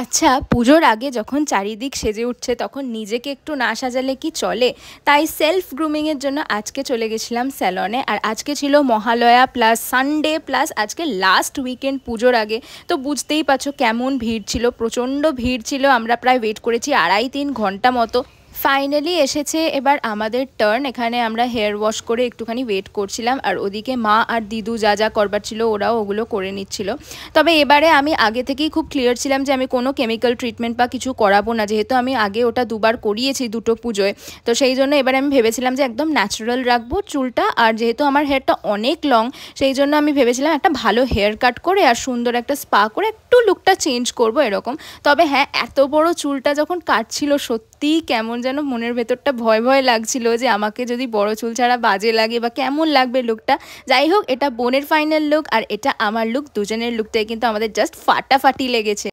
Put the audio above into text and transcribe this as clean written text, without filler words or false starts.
আচ্ছা, পুজোর আগে যখন চারিদিক সেজে উঠছে তখন নিজেকে একটু না সাজালে কি চলে? তাই সেলফ গ্রুমিংয়ের জন্য আজকে চলে গেছিলাম স্যালনে। আর আজকে ছিল মহালয়া প্লাস সানডে প্লাস আজকে লাস্ট উইকেন্ড পুজোর আগে। তো বুঝতেই পারছো কেমন ভিড় ছিল, প্রচণ্ড ভিড় ছিল। আমরা প্রায় ওয়েট করেছি 2.5-3 ঘন্টা মতো। ফাইনালি এসেছে এবার আমাদের টার্ন। এখানে আমরা হেয়ার ওয়াশ করে একটুখানি ওয়েট করছিলাম, আর ওদিকে মা আর দিদু যা যা করবার ছিল ওরাও ওগুলো করে নিচ্ছিল। তবে এবারে আমি আগে থেকেই খুব ক্লিয়ার ছিলাম যে আমি কোনো কেমিক্যাল ট্রিটমেন্ট বা কিছু করাবো না, যেহেতু আমি আগে ওটা দুবার করিয়েছি দুটো পুজোয়। তো সেই জন্য এবারে আমি ভেবেছিলাম যে একদম ন্যাচারাল রাখবো চুলটা। আর যেহেতু আমার হেয়ারটা অনেক লং, সেই জন্য আমি ভেবেছিলাম একটা ভালো হেয়ার কাট করে আর সুন্দর একটা স্পা করে একটু লুকটা চেঞ্জ করবো এরকম। তবে হ্যাঁ, এত বড় চুলটা যখন কাটছিল সত্যিই কেমন যেন মনের ভেতরটা ভয় ভয় লাগছিল যে আমাকে যদি বড় চুল ছাড়া বাজে লাগে বা কেমন লাগবে লুকটা। যাই হোক, এটা বোনের ফাইনাল লুক আর এটা আমার লুক, দুজনের লুকটাই কিন্তু আমাদের জাস্ট ফাটাফাটি লেগেছে।